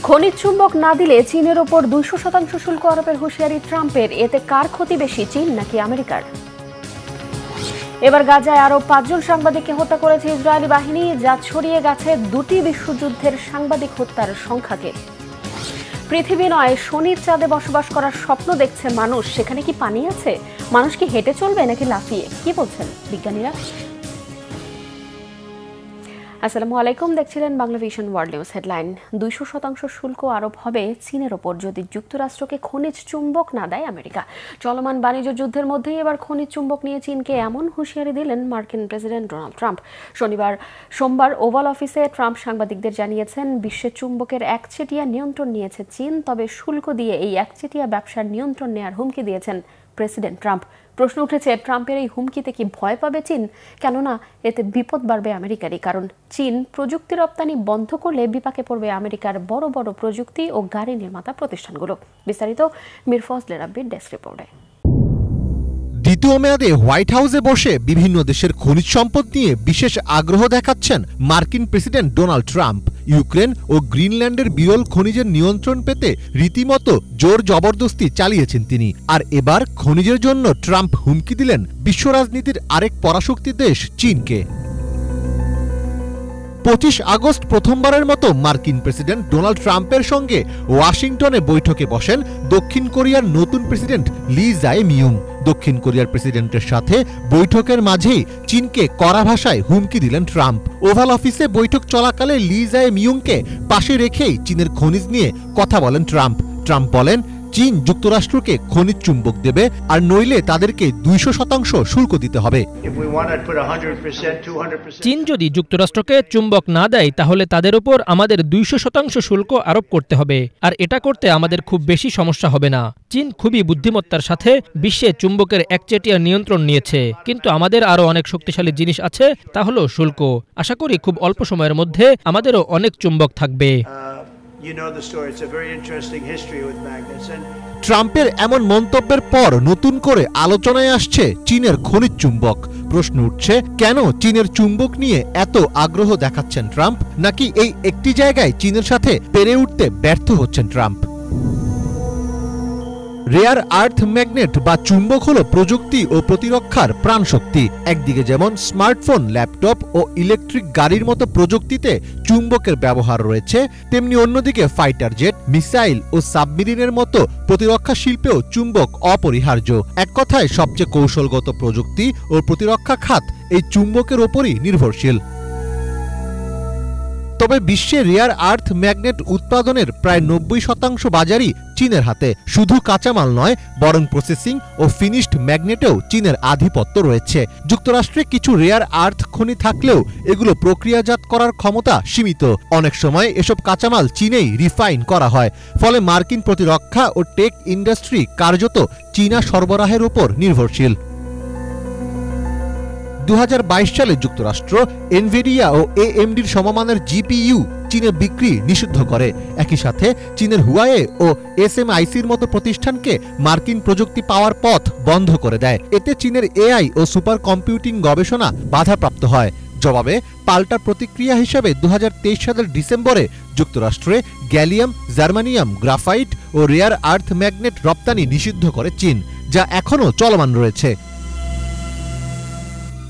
খনিজ চুম্বক না দিলে চীনের ওপর 200% শুল্ক আরোপের হুঁশিয়ারি ট্রাম্পের। এতে কার ক্ষতি বেশি, চীন নাকি আমেরিকার? এবার গাজায় আরো 5 জন সাংবাদিককে হত্যা করেছে ইসরায়েলি বাহিনী, যা ছড়িয়ে গেছে দুটি বিশ্বযুদ্ধের সাংবাদিক হত্যার সংখ্যাকে। পৃথিবী নয়, শনির চাঁদে বসবাস করার স্বপ্ন দেখছে মানুষ। সেখানে কি পানি আছে? মানুষ কি হেঁটে চলবে নাকি লাফিয়ে? কি বলছেন বিজ্ঞানীরা? আসসালামু আলাইকুম, দেখছিলেন Bangla vision world news headline. 200% শুল্ক আরোপ হবে চীনের ওপর যদি যুক্তরাষ্ট্রকে খনিজ চুম্বক না দেয় আমেরিকা। চলমান বাণিজ্য যুদ্ধের মধ্যেই এবার খনিজ চুম্বক নিয়ে চীনকে এমন হুঁশিয়ারি দিলেন মার্কিন প্রেসিডেন্ট ডোনাল্ড ট্রাম্প। সোমবার ওভাল অফিসে ট্রাম্প সাংবাদিকদের জানিয়েছেন, বিশ্বে চুম্বকের একচেটিয়া নিয়ন্ত্রণ নিয়েছে চীন, তবে শুল্ক দিয়ে এই একচেটিয়া ব্যবসার নিয়ন্ত্রণ নেয়ার হুমকি দিয়েছেন প্রেসিডেন্ট ট্রাম্প। প্রশ্ন উঠেছে, ট্রাম্পের এই হুমকিতে কি ভয় পাবে চীন? কেননা এতে বিপদ বাড়বে আমেরিকারই। কারণ চীন প্রযুক্তি রপ্তানি বন্ধ করলে বিপাকে পড়বে আমেরিকার বড় বড় প্রযুক্তি ও গাড়ি নির্মাতা প্রতিষ্ঠানগুলো। বিস্তারিত মীর ফজলে রাব্বির ডেস্ক রিপোর্টে। দ্বিতীয় মেয়াদে হোয়াইট হাউসে বসে বিভিন্ন দেশের খনিজ সম্পদ নিয়ে বিশেষ আগ্রহ দেখাচ্ছেন মার্কিন প্রেসিডেন্ট ডোনাল্ড ট্রাম্প। ইউক্রেন ও গ্রিনল্যান্ডের বিরল খনিজের নিয়ন্ত্রণ পেতে রীতিমতো জোর জবরদস্তি চালিয়েছেন তিনি। আর এবার খনিজের জন্য ট্রাম্প হুমকি দিলেন বিশ্ব রাজনীতির আরেক পরাশক্তি দেশ চীনকে। 25 আগস্ট প্রথমবারের মতো মার্কিন প্রেসিডেন্ট ডোনাল্ড ট্রাম্পের সঙ্গে ওয়াশিংটনে বৈঠকে বসেন দক্ষিণ কোরিয়ার নতুন প্রেসিডেন্ট লি জায়ে-মিয়ুং। দক্ষিণ কোরিয়ার প্রেসিডেন্টের সাথে বৈঠকের মাঝেই চীনকে কড়া ভাষায় হুমকি দিলেন ট্রাম্প। ওভাল অফিসে বৈঠক চলাকালে লি জায়ে-মিয়ুংকে পাশে রেখেই চীনের খনিজ নিয়ে কথা বলেন ট্রাম্প। ট্রাম্প বলেন, চীন যুক্তরাষ্ট্রকে খনিজ চুম্বক দেবে, আর নইলে তাদেরকে 200% শুল্ক দিতে হবে। চীন যদি যুক্তরাষ্ট্রকে চুম্বক না দেয় তাহলে তাদের উপর আমাদের 200% শুল্ক আরোপ করতে হবে, আর এটা করতে আমাদের খুব বেশি সমস্যা হবে না। চীন খুবই বুদ্ধিমত্তার সাথে বিশ্বে চুম্বকের একচেটিয়া নিয়ন্ত্রণ নিয়েছে, কিন্তু আমাদের আরো অনেক শক্তিশালী জিনিস আছে, তা হলো শুল্ক। আশা করি খুব অল্প সময়ের মধ্যে আমাদেরও অনেক চুম্বক থাকবে। ট্রাম্পের এমন মন্তব্যের পর নতুন করে আলোচনায় আসছে চীনের খনিজ চুম্বক। প্রশ্ন উঠছে, কেন চীনের চুম্বক নিয়ে এত আগ্রহ দেখাচ্ছেন ট্রাম্প? নাকি এই একটি জায়গায় চীনের সাথে পেরে উঠতে ব্যর্থ হচ্ছেন ট্রাম্প? রেয়ার আর্থ ম্যাগনেট বা চুম্বক হলো প্রযুক্তি ও প্রতিরক্ষার প্রাণশক্তি। একদিকে যেমন স্মার্টফোন, ল্যাপটপ ও ইলেকট্রিক গাড়ির মতো প্রযুক্তিতে চুম্বকের ব্যবহার রয়েছে, তেমনি অন্যদিকে ফাইটার জেট, মিসাইল ও সাবমেরিনের মতো প্রতিরক্ষা শিল্পেও চুম্বক অপরিহার্য। এক কথায় সবচেয়ে কৌশলগত প্রযুক্তি ও প্রতিরক্ষা খাত এই চুম্বকের ওপরই নির্ভরশীল। তবে বিশ্বে রেয়ার আর্থ ম্যাগনেট উৎপাদনের প্রায় 90% বাজারই চীনের হাতে। শুধু কাঁচামাল নয়, বরং প্রসেসিং ও ফিনিশড ম্যাগনেটেও চীনের আধিপত্য রয়েছে। যুক্তরাষ্ট্রে কিছু রেয়ার আর্থ খনি থাকলেও এগুলো প্রক্রিয়াজাত করার ক্ষমতা সীমিত। অনেক সময় এসব কাঁচামাল চীনেই রিফাইন করা হয়, ফলে মার্কিন প্রতিরক্ষা ও টেক ইন্ডাস্ট্রি কার্যত চীনা সরবরাহের উপর নির্ভরশীল। 2022 সালে যুক্তরাষ্ট্র এনভিডিয়া ও এএমডির সমমানের জিপিইউ চীনে বিক্রি নিষিদ্ধ করে। একই সাথে চীনের হুয়াওয়ে ও এসএমআইসির মতো প্রতিষ্ঠানকে মার্কিন প্রযুক্তি পাওয়ার পথ বন্ধ করে দেয়। এতে চীনের এআই ও সুপার কম্পিউটিং গবেষণা বাধাপ্রাপ্ত হয়। জবাবে পাল্টা প্রতিক্রিয়া হিসেবে 2023 সালের ডিসেম্বরে যুক্তরাষ্ট্রে গ্যালিয়াম, জার্মানিয়াম, গ্রাফাইট ও রেয়ার আর্থ ম্যাগনেট রপ্তানি নিষিদ্ধ করে চীন, যা এখনও চলমান রয়েছে।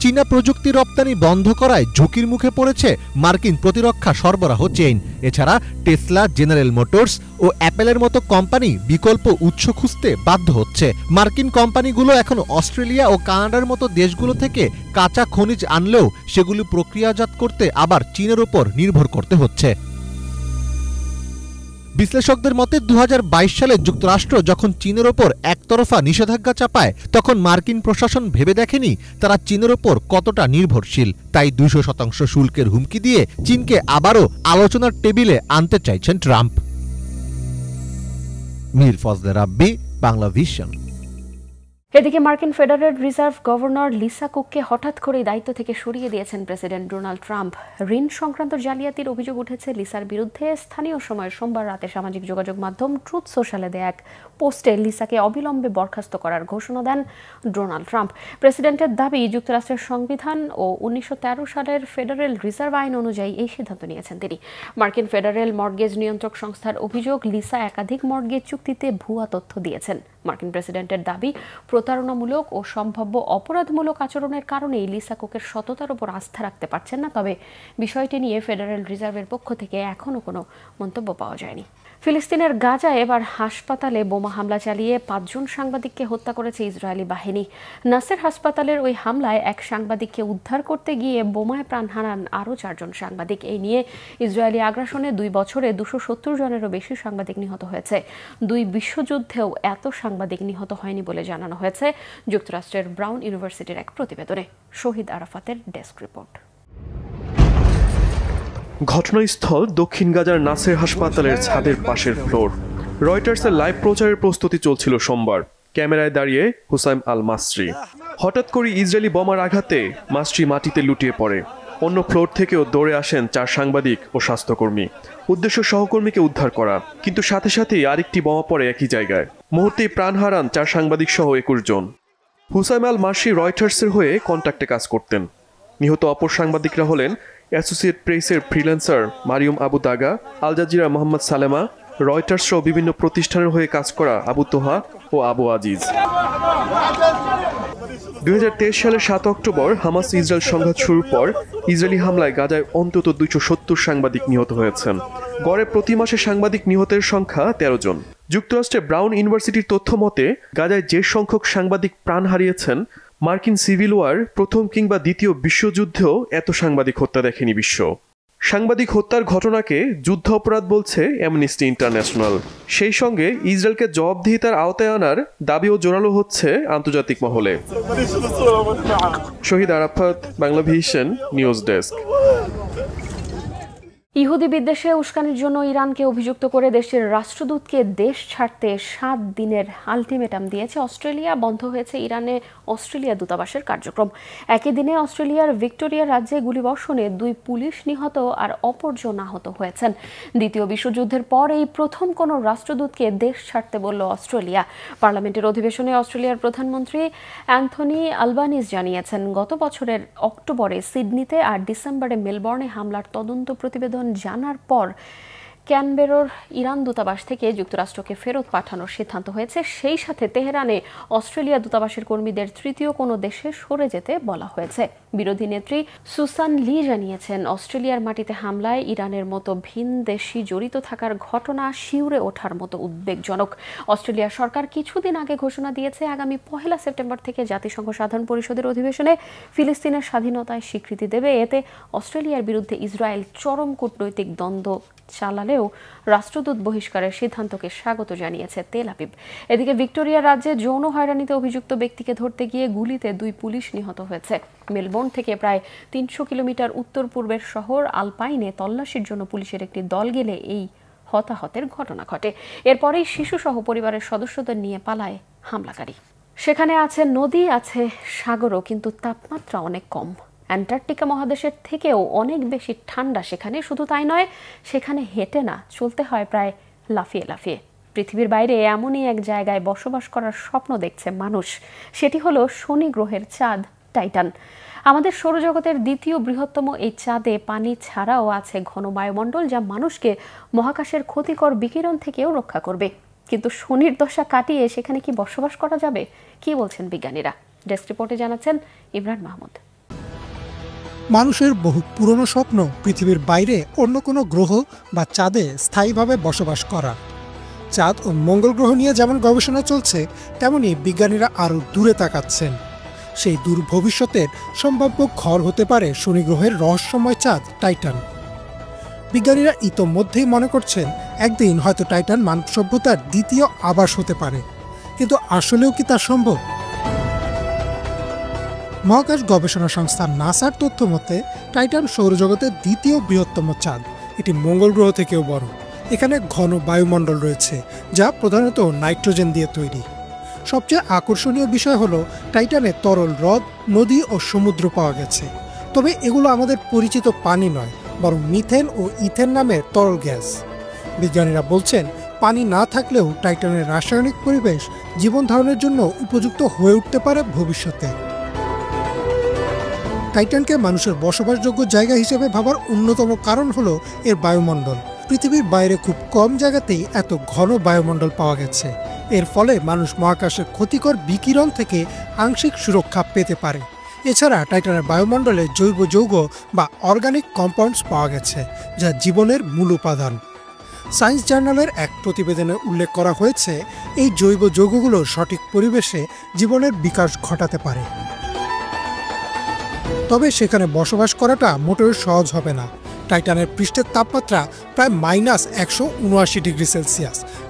চীনা প্রযুক্তি রপ্তানি বন্ধ করায় ঝুঁকির মুখে পড়েছে মার্কিন প্রতিরক্ষা সরবরাহ চেইন। এছাড়া টেসলা, জেনারেল মোটরস ও অ্যাপেলের মতো কোম্পানি বিকল্প উৎস খুঁজতে বাধ্য হচ্ছে। মার্কিন কোম্পানিগুলো এখন অস্ট্রেলিয়া ও কানাডার মতো দেশগুলো থেকে কাঁচা খনিজ আনলেও সেগুলি প্রক্রিয়াজাত করতে আবার চীনের উপর নির্ভর করতে হচ্ছে। বিশ্লেষকদের মতে 2022 সালে যুক্তরাষ্ট্র যখন চীনের ওপর একতরফা নিষেধাজ্ঞা চাপায়, তখন মার্কিন প্রশাসন ভেবে দেখেনি তারা চীনের ওপর কতটা নির্ভরশীল। তাই 200% শুল্কের হুমকি দিয়ে চীনকে আবারও আলোচনার টেবিলে আনতে চাইছেন ট্রাম্প। মীর ফজলে রাব্বি, বাংলা ভিশন। এদিকে মার্কিন ফেডারেল রিজার্ভ গভর্নর লিসা কুককে হঠাৎ করে দায়িত্ব থেকে সরিয়ে দিয়েছেন প্রেসিডেন্ট ডোনাল্ড ট্রাম্প। ঋণ সংক্রান্ত জালিয়াতির অভিযোগ উঠেছে লিসার বিরুদ্ধে। স্থানীয় সময় সোমবার রাতে সামাজিক যোগাযোগ মাধ্যম ট্রুথ সোশ্যালে দেয়া এক পোস্টে লিসাকে অবিলম্বে বরখাস্ত করার ঘোষণা দেন ডোনাল্ড ট্রাম্প। প্রেসিডেন্টের দাবি, যুক্তরাষ্ট্রের সংবিধান ও 1913 সালের ফেডারেল রিজার্ভ আইন অনুযায়ী এই সিদ্ধান্ত নিয়েছেন তিনি। মার্কিন ফেডারেল মর্টগেজ নিয়ন্ত্রক সংস্থার অভিযোগ, লিসা একাধিক মর্টগেজ চুক্তিতে ভুয়া তথ্য দিয়েছেন। মার্কিন প্রেসিডেন্টের দাবি, প্রতারণামূলক ও সম্ভাব্য অপরাধমূলক আচরণের কারণেই লিসা কুকের সততার উপর আস্থা রাখতে পারছেন না। তবে বিষয়টি নিয়ে ফেডারেল রিজার্ভের পক্ষ থেকে এখনও কোনো মন্তব্য পাওয়া যায়নি। ফিলিস্তিনের গাজায় এবার হাসপাতালে বোমা হামলা চালিয়ে 5 জন সাংবাদিককে হত্যা করেছে ইসরায়েলি বাহিনী। নাসের হাসপাতালের ওই হামলায় এক সাংবাদিককে উদ্ধার করতে গিয়ে বোমায় প্রাণ হারান আরও 4 জন সাংবাদিক। এই নিয়ে ইসরায়েলি আগ্রাসনে 2 বছরে 270 জনেরও বেশি সাংবাদিক নিহত হয়েছে। 2 বিশ্বযুদ্ধেও এত সাংবাদিক নিহত হয়নি বলে জানানো হয়েছে যুক্তরাষ্ট্রের ব্রাউন ইউনিভার্সিটির এক প্রতিবেদনে। শহীদ আরাফাতের ডেস্ক রিপোর্ট। ঘটনাস্থল দক্ষিণ গাজার নাসের হাসপাতালের ছাদের পাশের ফ্লোর। রয়টার্সের লাইভ প্রচারের প্রস্তুতি চলছিল সোমবার। ক্যামেরায় দাঁড়িয়ে হুসাইম আল মাসরি। হঠাৎ করে ইসরায়েলি বোমার আঘাতে মাসরি মাটিতে লুটিয়ে পড়ে। অন্য ফ্লোর থেকেও দৌড়ে আসেন 4 সাংবাদিক ও স্বাস্থ্যকর্মী। উদ্দেশ্য সহকর্মীকে উদ্ধার করা, কিন্তু সাথে সাথেই আরেকটি বোমা পড়ে একই জায়গায়। মুহূর্তেই প্রাণ হারান 4 সাংবাদিক সহ 21 জন। হুসাইম আল মাসরি রয়টার্সের হয়ে কন্ট্যাক্টে কাজ করতেন। নিহত অপর সাংবাদিকরা হলেন অ্যাসোসিয়েট প্রেসের freelancer Mariam Abu Daga, Al Jazeera Mohammad Salema, Reuters সহ বিভিন্ন প্রতিষ্ঠানের হয়ে কাজ করা আবু তোহা ও আবু আজিজ। 2023 সালের 7 অক্টোবর হামাস ইসরায়েল সংঘাত শুরুর পর ইসরায়েলি হামলায় গাজায় অন্তত 270 সাংবাদিক নিহত হয়েছেন। গড়ে প্রতি মাসে সাংবাদিক নিহতের সংখ্যা 13 জন। যুক্তরাষ্ট্রের ব্রাউন ইউনিভার্সিটির তথ্য মতে, গাজায় যে সংখ্যক সাংবাদিক প্রাণ হারিয়েছেন, মার্কিন সিভিল ওয়ার, প্রথম কিংবা দ্বিতীয় বিশ্বযুদ্ধেও এত সাংবাদিক হত্যা দেখেনি বিশ্ব। সাংবাদিক হত্যার ঘটনাকে যুদ্ধ অপরাধ বলছে অ্যামনেস্টি ইন্টারন্যাশনাল। সেই সঙ্গে ইসরায়েলকে জবাবদিহিতার আওতায় আনার দাবিও জোরালো হচ্ছে আন্তর্জাতিক মহলে। Shahid Arafat, Bangla Vision news desk. ইহুদি বিদ্বেষে উস্কানির জন্য ইরানকে অভিযুক্ত করে দেশের রাষ্ট্রদূতকে দেশ ছাড়তে 7 দিনের আলটিমেটাম দিয়েছে অস্ট্রেলিয়া। বন্ধ হয়েছে ইরানে অস্ট্রেলিয়া দূতাবাসের কার্যক্রম। একই দিনে অস্ট্রেলিয়ার ভিক্টোরিয়া রাজ্যে গুলিবর্ষণে 2 পুলিশ নিহত আর অপরজন আহত হয়েছেন। দ্বিতীয় বিশ্বযুদ্ধের পর এই প্রথম কোনো রাষ্ট্রদূতকে দেশ ছাড়তে বলল অস্ট্রেলিয়া। পার্লামেন্টের অধিবেশনে অস্ট্রেলিয়ার প্রধানমন্ত্রী অ্যান্থনি আলবানিজ জানিয়েছেন, গত বছরের অক্টোবরে সিডনিতে আর ডিসেম্বরে মেলবোর্নে হামলার তদন্ত প্রতিবেদন জানার পর ক্যানবেরার ইরান দূতাবাস থেকে যুক্তরাষ্ট্রকে ফেরত পাঠানোর সিদ্ধান্ত হয়েছে। সেই সাথে তেহরানে অস্ট্রেলিয়া দূতাবাসের কর্মীদের তৃতীয় কোনো দেশে সরে যেতে বলা হয়েছে। বিরোধী নেত্রী সুসান লি জানিয়েছেন, অস্ট্রেলিয়ার মাটিতে হামলায় ইরানের মতো ভিনদেশি জড়িত থাকার ঘটনা শিউরে ওঠার মতো উদ্বেগজনক। অস্ট্রেলিয়া সরকার কিছুদিন আগে ঘোষণা দিয়েছে, আগামী 1 সেপ্টেম্বর থেকে জাতিসংঘ সাধারণ পরিষদের অধিবেশনে ফিলিস্তিনের স্বাধীনতায় স্বীকৃতি দেবে। এতে অস্ট্রেলিয়ার বিরুদ্ধে ইসরায়েল চরম কূটনৈতিক দ্বন্দ্ব চালালেও রাষ্ট্রদূত বহিষ্কারের সিদ্ধান্তকে স্বাগত জানিয়েছে তেল আবিব। এদিকে ভিক্টোরিয়া রাজ্যে যৌন হয়রানিতে অভিযুক্ত ব্যক্তিকে ধরতে গিয়ে গুলিতে 2 পুলিশ নিহত হয়েছে। মেলবোর্ন থেকে প্রায় 300 কিলোমিটার উত্তর পূর্বের শহর আলপাইনে তল্লাশির জন্য পুলিশের একটি দল গেলে এই হতাহতের ঘটনা ঘটে। এরপরেই শিশুসহ পরিবারের সদস্যদের নিয়ে পালায় হামলাকারী। সেখানে আছে নদী, আছে সাগরও, কিন্তু তাপমাত্রা অনেক কম। অ্যান্টার্কটিকা মহাদেশের থেকেও অনেক বেশি ঠান্ডা সেখানে। শুধু তাই নয়, সেখানে হেঁটে না, চলতে হয় প্রায় লাফিয়ে লাফিয়ে। পৃথিবীর বাইরে এমনই এক জায়গায় বসবাস করার স্বপ্ন দেখছে মানুষ। সেটি হলো শনি গ্রহের চাঁদ টাইটান। আমাদের সৌরজগতের দ্বিতীয় বৃহত্তম এই চাঁদে পানি ছাড়াও আছে ঘন বায়ুমণ্ডল, যা মানুষকে মহাকাশের ক্ষতিকর বিকিরণ থেকেও রক্ষা করবে। কিন্তু শনির দশা কাটিয়ে সেখানে কি বসবাস করা যাবে? কি বলছেন বিজ্ঞানীরা? ডেস্ক রিপোর্টে জানাচ্ছেন ইমরান মাহমুদ। মানুষের বহু পুরনো স্বপ্ন পৃথিবীর বাইরে অন্য কোনো গ্রহ বা চাঁদে স্থায়ীভাবে বসবাস করা। চাঁদ ও মঙ্গল গ্রহ নিয়ে যেমন গবেষণা চলছে, তেমনি বিজ্ঞানীরা আরও দূরে তাকাচ্ছেন। সেই দূর ভবিষ্যতের সম্ভাব্য ঘর হতে পারে শনি গ্রহের রহস্যময় চাঁদ টাইটান। বিজ্ঞানীরা ইতোমধ্যেই মনে করছেন, একদিন হয়তো টাইটান মানব সভ্যতার দ্বিতীয় আবাস হতে পারে। কিন্তু আসলেও কি তা সম্ভব? মহাকাশ গবেষণা সংস্থা নাসার তথ্য মতে, টাইটান সৌরজগতের দ্বিতীয় বৃহত্তম চাঁদ। এটি মঙ্গল গ্রহ থেকেও বড়। এখানে ঘন বায়ুমণ্ডল রয়েছে, যা প্রধানত নাইট্রোজেন দিয়ে তৈরি। সবচেয়ে আকর্ষণীয় বিষয় হলো টাইটানে তরল হ্রদ, নদী ও সমুদ্র পাওয়া গেছে। তবে এগুলো আমাদের পরিচিত পানি নয়, বরং মিথেন ও ইথেন নামের তরল গ্যাস। বিজ্ঞানীরা বলছেন পানি না থাকলেও টাইটানের রাসায়নিক পরিবেশ জীবন ধারণের জন্য উপযুক্ত হয়ে উঠতে পারে ভবিষ্যতে। টাইটানকে মানুষের বসবাসযোগ্য জায়গা হিসেবে ভাবার অন্যতম কারণ হলো এর বায়ুমণ্ডল। পৃথিবীর বাইরে খুব কম জায়গাতেই এত ঘন বায়ুমণ্ডল পাওয়া গেছে। এর ফলে মানুষ মহাকাশের ক্ষতিকর বিকিরণ থেকে আংশিক সুরক্ষা পেতে পারে। এছাড়া টাইটানের বায়ুমণ্ডলে জৈব যৌগ বা অর্গানিক কম্পাউন্ডস পাওয়া গেছে, যা জীবনের মূল উপাদান। সায়েন্স জার্নালের এক প্রতিবেদনে উল্লেখ করা হয়েছে এই জৈব যৌগগুলো সঠিক পরিবেশে জীবনের বিকাশ ঘটাতে পারে। তবে সেখানে বসবাস করাটা মোটেও সহজ হবে না। টাইটানের পৃষ্ঠের তাপমাত্রা প্রায় -179°C,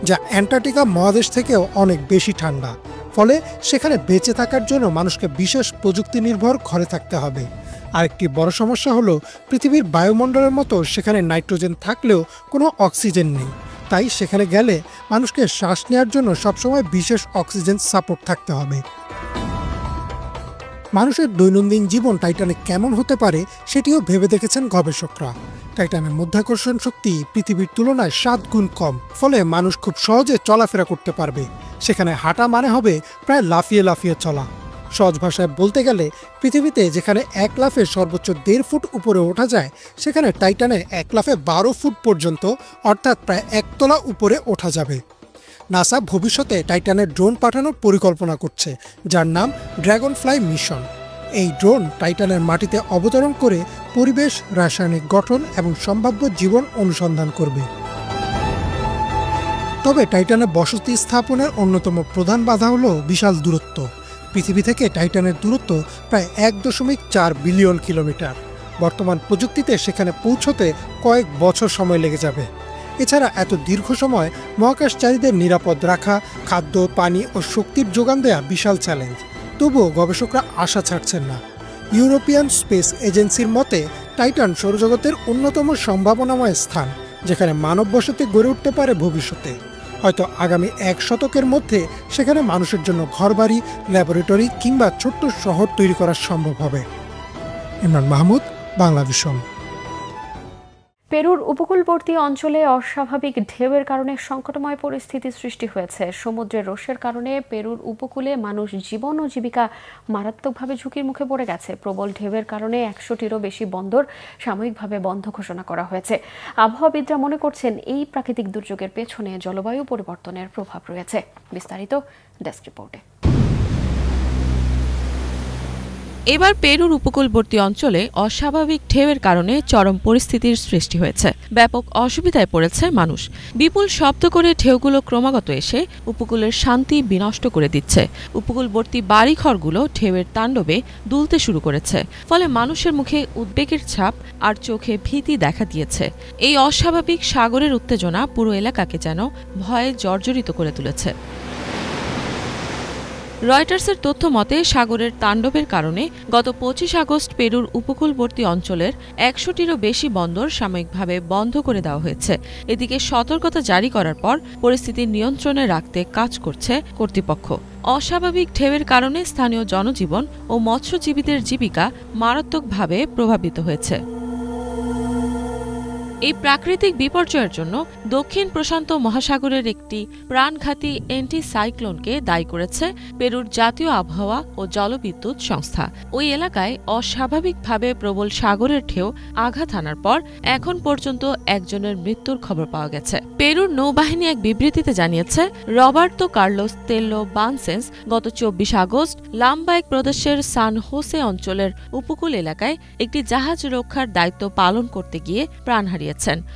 যা অ্যান্টার্কটিকা মহাদেশ থেকেও অনেক বেশি ঠান্ডা। ফলে সেখানে বেঁচে থাকার জন্য মানুষকে বিশেষ প্রযুক্তি নির্ভর ঘরে থাকতে হবে। আরেকটি বড় সমস্যা হলো পৃথিবীর বায়ুমণ্ডলের মতো সেখানে নাইট্রোজেন থাকলেও কোনো অক্সিজেন নেই। তাই সেখানে গেলে মানুষকে শ্বাস নেওয়ার জন্য সবসময় বিশেষ অক্সিজেন সাপোর্ট থাকতে হবে। মানুষের দৈনন্দিন জীবন টাইটানে কেমন হতে পারে সেটিও ভেবে দেখেছেন গবেষকরা। টাইটানের মধ্যাকর্ষণ শক্তি পৃথিবীর তুলনায় 7 গুণ কম, ফলে মানুষ খুব সহজে চলাফেরা করতে পারবে। সেখানে হাঁটা মানে হবে প্রায় লাফিয়ে লাফিয়ে চলা। সহজ ভাষায় বলতে গেলে পৃথিবীতে যেখানে 1 লাফে সর্বোচ্চ 1.5 ফুট উপরে ওঠা যায়, সেখানে টাইটানে 1 লাফে 12 ফুট পর্যন্ত, অর্থাৎ প্রায় 1 তলা উপরে ওঠা যাবে। নাসা ভবিষ্যতে টাইটানের ড্রোন পাঠানোর পরিকল্পনা করছে, যার নাম ড্রাগনফ্লাই মিশন। এই ড্রোন টাইটানের মাটিতে অবতরণ করে পরিবেশ, রাসায়নিক গঠন এবং সম্ভাব্য জীবন অনুসন্ধান করবে। তবে টাইটানে বসতি স্থাপনের অন্যতম প্রধান বাধা হলো বিশাল দূরত্ব। পৃথিবী থেকে টাইটানের দূরত্ব প্রায় 1.4 বিলিয়ন কিলোমিটার। বর্তমান প্রযুক্তিতে সেখানে পৌঁছতে কয়েক বছর সময় লেগে যাবে। এছাড়া এত দীর্ঘ সময় মহাকাশচারীদের নিরাপদ রাখা, খাদ্য, পানি ও শক্তির যোগান দেয়া বিশাল চ্যালেঞ্জ। তবুও গবেষকরা আশা ছাড়ছেন না। ইউরোপিয়ান স্পেস এজেন্সির মতে টাইটান সৌরজগতের অন্যতম সম্ভাবনাময় স্থান, যেখানে মানব বসতি গড়ে উঠতে পারে ভবিষ্যতে। হয়তো আগামী 1 শতকের মধ্যে সেখানে মানুষের জন্য ঘরবাড়ি, ল্যাবরেটরি কিংবা ছোট্ট শহর তৈরি করা সম্ভব হবে। ইমরান মাহমুদ, বাংলাভিশন। পেরুর উপকূলবর্তী অঞ্চলে অস্বাভাবিক ঢেউয়ের কারণে সংকটময় পরিস্থিতি সৃষ্টি হয়েছে। সমুদ্রের রোষের কারণে পেরুর উপকূলে মানুষ জীবন ও জীবিকা মারাত্মকভাবে ঝুঁকির মুখে পড়ে গেছে। প্রবল ঢেউয়ের কারণে 100টিরও বেশি বন্দর সাময়িকভাবে বন্ধ ঘোষণা করা হয়েছে। আবহাওয়াবিদরা মনে করছেন এই প্রাকৃতিক দুর্যোগের পেছনে জলবায়ু পরিবর্তনের প্রভাব রয়েছে। বিস্তারিত ডেস্ক রিপোর্টে। এবার পেরুর উপকূলবর্তী অঞ্চলে অস্বাভাবিক ঢেউয়ের কারণে চরম পরিস্থিতির সৃষ্টি হয়েছে। ব্যাপক অসুবিধায় পড়েছে মানুষ। বিপুল শব্দ করে ঢেউগুলো ক্রমাগত এসে উপকূলের শান্তি বিনষ্ট করে দিচ্ছে। উপকূলবর্তী বাড়িঘরগুলো ঢেউয়ের তাণ্ডবে দুলতে শুরু করেছে। ফলে মানুষের মুখে উদ্বেগের ছাপ আর চোখে ভীতি দেখা দিয়েছে। এই অস্বাভাবিক সাগরের উত্তেজনা পুরো এলাকাকে যেন ভয়ে জর্জরিত করে তুলেছে। রয়টার্সের তথ্য মতে সাগরের তাণ্ডবের কারণে গত 25 আগস্ট পেরুর উপকূলবর্তী অঞ্চলের 100টিরও বেশি বন্দর সাময়িকভাবে বন্ধ করে দেওয়া হয়েছে। এদিকে সতর্কতা জারি করার পর পরিস্থিতি নিয়ন্ত্রণে রাখতে কাজ করছে কর্তৃপক্ষ। অস্বাভাবিক ঢেউয়ের কারণে স্থানীয় জনজীবন ও মৎস্যজীবীদের জীবিকা মারাত্মকভাবে প্রভাবিত হয়েছে। এই প্রাকৃতিক বিপর্যয়ের জন্য দক্ষিণ প্রশান্ত মহাসাগরের একটি প্রাণঘাতী অ্যান্টি সাইক্লোনকে দায়ী করেছে পেরুর জাতীয় আবহাওয়া ও জলবিদ্যুৎ সংস্থা। ওই এলাকায় অস্বাভাবিকভাবে প্রবল সাগরের ঢেউ আঘাত হানার পর এখন পর্যন্ত একজনের মৃত্যুর খবর পাওয়া গেছে। পেরুর নৌবাহিনী এক বিবৃতিতে জানিয়েছে, রবার্তো কার্লোস তেল্লো বানসেন্স গত 24 আগস্ট লাম্বাইক প্রদেশের সান হোসে অঞ্চলের উপকূল এলাকায় একটি জাহাজ রক্ষার দায়িত্ব পালন করতে গিয়ে প্রাণ হারিয়েছেন।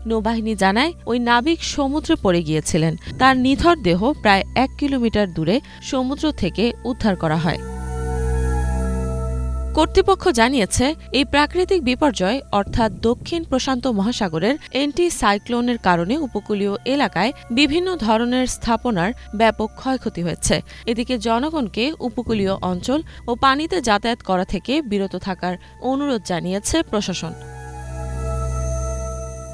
নৌবাহিনী জানায় ওই নাবিক সমুদ্রে পড়ে গিয়েছিলেন। তার নিথর দেহ প্রায় 1 কিলোমিটার দূরে সমুদ্র থেকে উদ্ধার করা হয়। কর্তৃপক্ষ জানিয়েছে, এই প্রাকৃতিক বিপর্যয় অর্থাৎ দক্ষিণ প্রশান্ত মহাসাগরের অ্যান্টি সাইক্লোনের কারণে উপকূলীয় এলাকায় বিভিন্ন ধরনের স্থাপনার ব্যাপক ক্ষয়ক্ষতি হয়েছে। এদিকে জনগণকে উপকূলীয় অঞ্চল ও পানিতে যাতায়াত করা থেকে বিরত থাকার অনুরোধ জানিয়েছে প্রশাসন।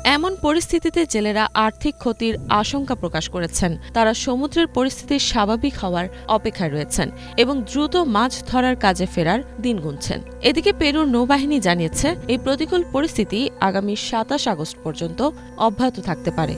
এমন পরিস্থিতিতে জেলেরা আর্থিক ক্ষতির আশঙ্কা প্রকাশ করেছেন। তারা সমুদ্রের পরিস্থিতি স্বাভাবিক হওয়ার অপেক্ষায় রয়েছেন এবং দ্রুত মাছ ধরার কাজে ফেরার দিন গুনছেন। এদিকে পেরুর নৌবাহিনী জানিয়েছে এই প্রতিকূল পরিস্থিতি আগামী ২৭ আগস্ট পর্যন্ত অব্যাহত থাকতে পারে।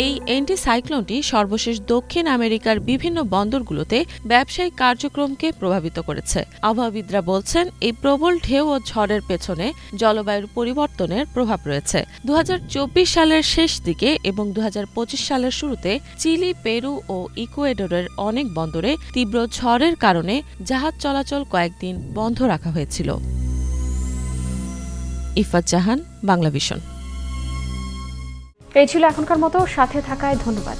এই অ্যান্টিসাইক্লোনটি সর্বশেষ দক্ষিণ আমেরিকার বিভিন্ন বন্দরগুলোতে ব্যবসায়িক কার্যক্রমকে প্রভাবিত করেছে। আবহাওয়াবিদরা বলছেন এই প্রবল ঢেউ ও ঝড়ের পেছনে জলবায়ুর পরিবর্তনের প্রভাব রয়েছে। ২০২৪ সালের শেষ দিকে এবং ২০২৫ সালের শুরুতে চিলি, পেরু ও ইকুয়েডরের অনেক বন্দরে তীব্র ঝড়ের কারণে জাহাজ চলাচল কয়েকদিন বন্ধ রাখা হয়েছিল। ইফাত জাহান, বাংলাভিশন। এই ছিল এখনকার মতো, সাথে থাকায় ধন্যবাদ।